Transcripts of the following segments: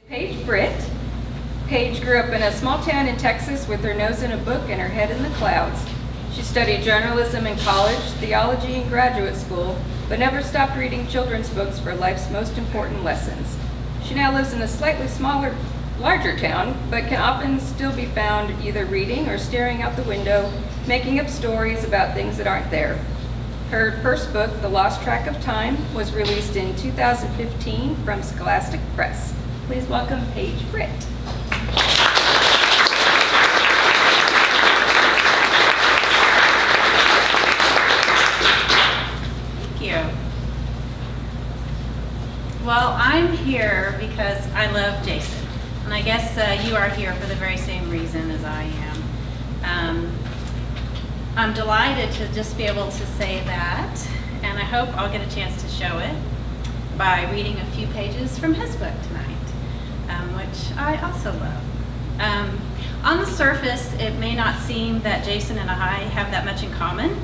Paige Britt. Paige grew up in a small town in Texas with her nose in a book and her head in the clouds. She studied journalism in college, theology in graduate school, but never stopped reading children's books for life's most important lessons. She now lives in a slightly larger town, but can often still be found either reading or staring out the window, making up stories about things that aren't there. Her first book, The Lost Track of Time, was released in 2015 from Scholastic Press. Please welcome Paige Britt. Thank you. Well, I'm here because I love Jason, and I guess you are here for the very same reason as I am. I'm delighted to just be able to say that, and I hope I'll get a chance to show it by reading a few pages from his book tonight, which I also love. On the surface, it may not seem that Jason and I have that much in common.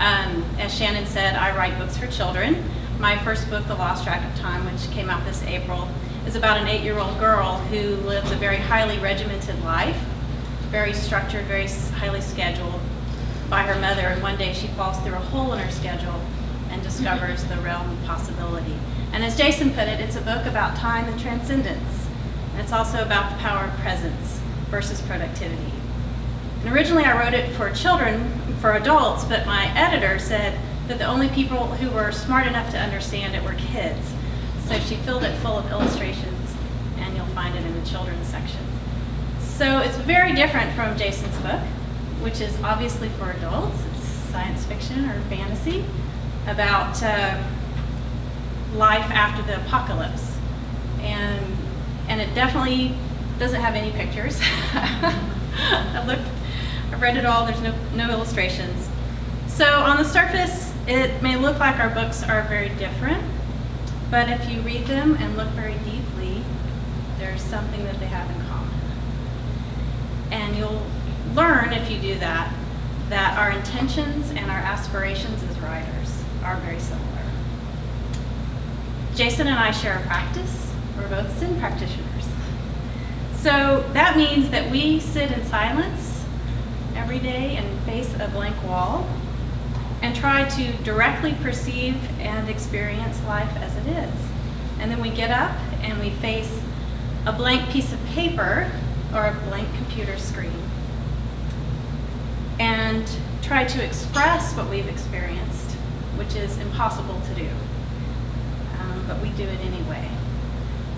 As Shannon said, I write books for children. My first book, The Lost Track of Time, which came out this April, is about an 8-year-old girl who lives a very highly regimented life, very structured, very highly scheduled by her mother, and one day she falls through a hole in her schedule and discovers the realm of possibility. And as Jason put it, it's a book about time and transcendence. And it's also about the power of presence versus productivity. And originally I wrote it for children, for adults, but my editor said that the only people who were smart enough to understand it were kids. So she filled it full of illustrations, and you'll find it in the children's section. So it's very different from Jason's book, which is obviously for adults. It's science fiction or fantasy about life after the apocalypse. And it definitely doesn't have any pictures. I've read it all, there's no illustrations. So on the surface, it may look like our books are very different, but if you read them and look very deeply, there's something that they have in common. And you'll learn, if you do that, that our intentions and our aspirations as writers are very similar. Jason and I share a practice. We're both Zen practitioners. So that means that we sit in silence every day and face a blank wall and try to directly perceive and experience life as it is. And then we get up and we face a blank piece of paper or a blank computer screen and try to express what we've experienced, which is impossible to do. But we do it anyway.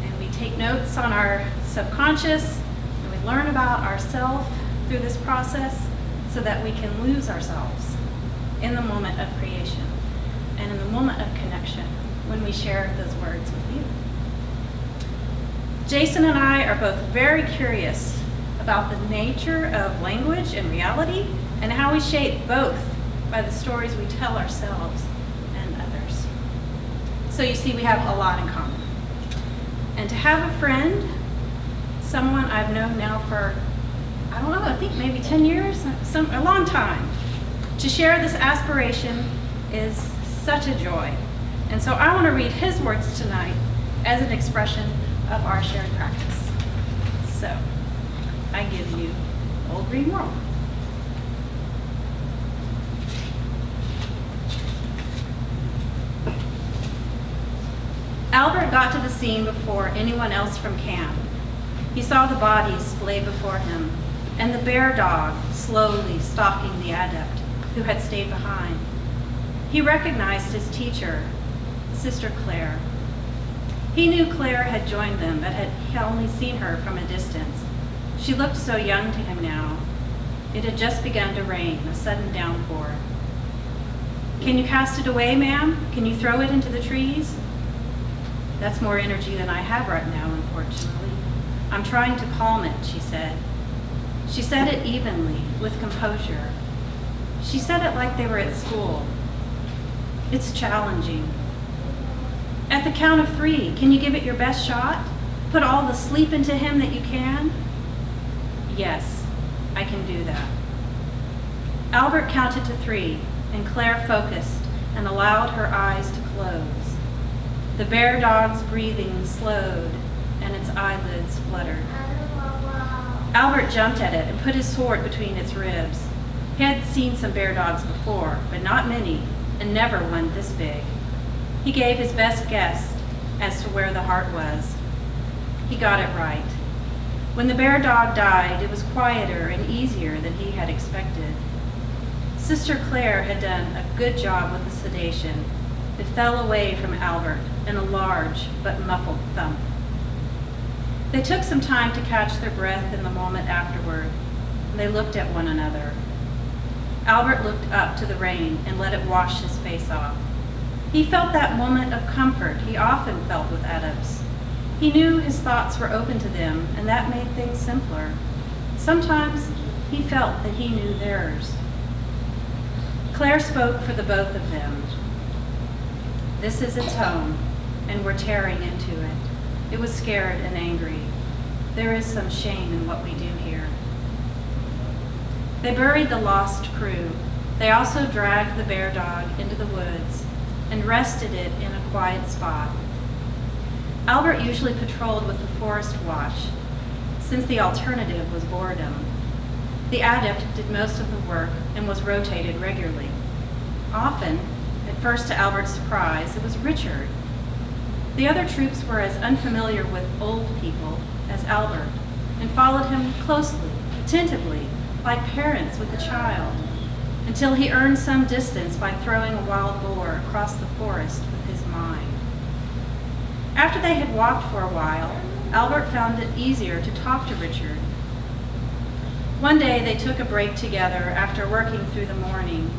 And we take notes on our subconscious, and we learn about ourselves through this process so that we can lose ourselves in the moment of creation and in the moment of connection when we share those words with you. Jason and I are both very curious about the nature of language and reality and how we shape both by the stories we tell ourselves and others. So you see, we have a lot in common. And to have a friend, someone I've known now for, I don't know, I think maybe 10 years, a long time, to share this aspiration is such a joy. And so I want to read his words tonight as an expression of our shared practice. So I give you Old Green World. Albert got to the scene before anyone else from camp. He saw the bodies lay before him, and the bear dog slowly stalking the adept who had stayed behind. He recognized his teacher, Sister Claire. He knew Claire had joined them, but had only seen her from a distance. She looked so young to him now. It had just begun to rain, a sudden downpour. "Can you cast it away, ma'am? Can you throw it into the trees?" "That's more energy than I have right now, unfortunately. I'm trying to calm it," she said. She said it evenly, with composure. She said it like they were at school. "It's challenging. At the count of 3, can you give it your best shot? Put all the sleep into him that you can?" "Yes, I can do that." Albert counted to 3, and Claire focused and allowed her eyes to close. The bear dog's breathing slowed and its eyelids fluttered. Albert jumped at it and put his sword between its ribs. He had seen some bear dogs before, but not many, and never one this big. He gave his best guess as to where the heart was. He got it right. When the bear dog died, it was quieter and easier than he had expected. Sister Claire had done a good job with the sedation. It fell away from Albert in a large but muffled thump. They took some time to catch their breath in the moment afterward, and they looked at one another. Albert looked up to the rain and let it wash his face off. He felt that moment of comfort he often felt with adepts. He knew his thoughts were open to them, and that made things simpler. Sometimes he felt that he knew theirs. Claire spoke for the both of them. This is its home, and we're tearing into it. It was scared and angry. There is some shame in what we do here. They buried the lost crew. They also dragged the bear dog into the woods and rested it in a quiet spot. Albert usually patrolled with the forest watch, since the alternative was boredom. The adept did most of the work and was rotated regularly. Often, at first to Albert's surprise, it was Richard. The other troops were as unfamiliar with old people as Albert and followed him closely, attentively, like parents with a child, until he earned some distance by throwing a wild boar across the forest with his mind. After they had walked for a while, Albert found it easier to talk to Richard. One day they took a break together after working through the morning.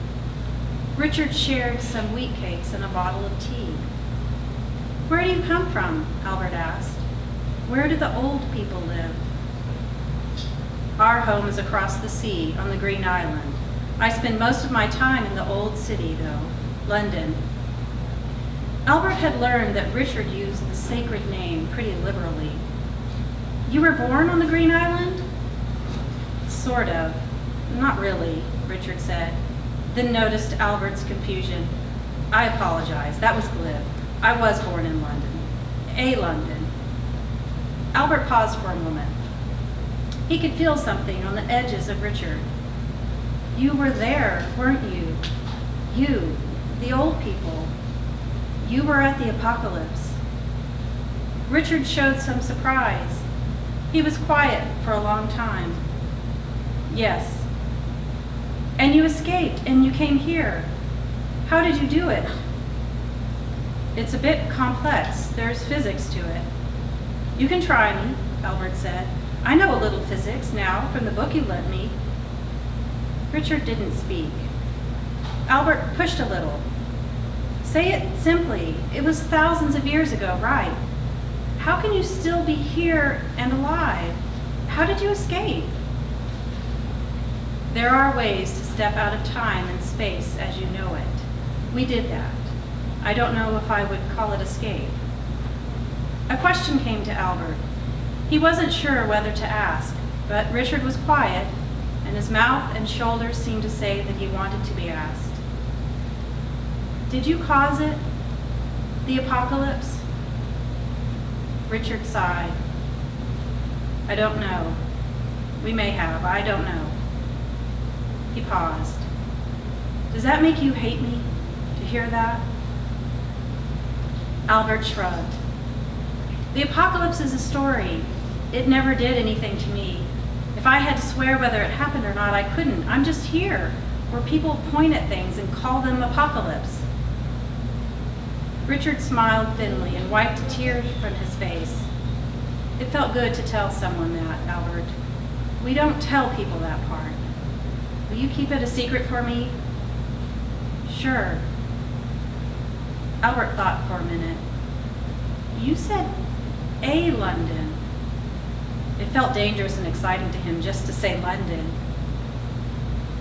Richard shared some wheat cakes and a bottle of tea. "Where do you come from?" Albert asked. "Where do the old people live?" "Our home is across the sea on the Green Island. I spend most of my time in the old city, though, London." Albert had learned that Richard used the sacred name pretty liberally. "You were born on the Green Island?" "Sort of. Not really," Richard said, then noticed Albert's confusion. "I apologize. That was glib. I was born in London. A London." Albert paused for a moment. He could feel something on the edges of Richard. "You were there, weren't you? You, the old people. You were at the apocalypse." Richard showed some surprise. He was quiet for a long time. "Yes." "And you escaped and you came here. How did you do it?" "It's a bit complex. There's physics to it." "You can try me," Albert said. "I know a little physics now from the book you lent me." Richard didn't speak. Albert pushed a little. "Say it simply. It was thousands of years ago, right? How can you still be here and alive? How did you escape?" "There are ways to step out of time and space as you know it. We did that. I don't know if I would call it escape." A question came to Albert. He wasn't sure whether to ask, but Richard was quiet, and his mouth and shoulders seemed to say that he wanted to be asked. "Did you cause it? The apocalypse?" Richard sighed. "I don't know. We may have. I don't know." He paused. "Does that make you hate me, to hear that?" Albert shrugged. "The apocalypse is a story. It never did anything to me. If I had to swear whether it happened or not, I couldn't. I'm just here, where people point at things and call them apocalypse." Richard smiled thinly and wiped a tear from his face. "It felt good to tell someone that, Albert. We don't tell people that part. Will you keep it a secret for me?" "Sure." Albert thought for a minute. "You said a London." It felt dangerous and exciting to him just to say London.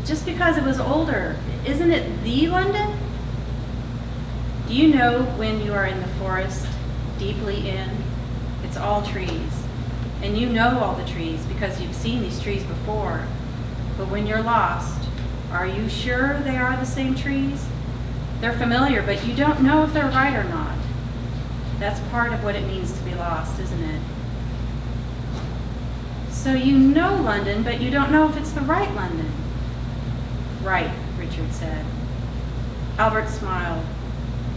"Just because it was older, isn't it the London?" "Do you know when you are in the forest, deeply in, it's all trees, and you know all the trees because you've seen these trees before, but when you're lost, are you sure they are the same trees? They're familiar, but you don't know if they're right or not. That's part of what it means to be lost, isn't it? So you know London, but you don't know if it's the right London. Right, Richard said. Albert smiled.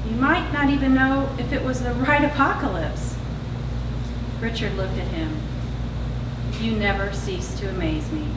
You might not even know if it was the right apocalypse. Richard looked at him. You never cease to amaze me.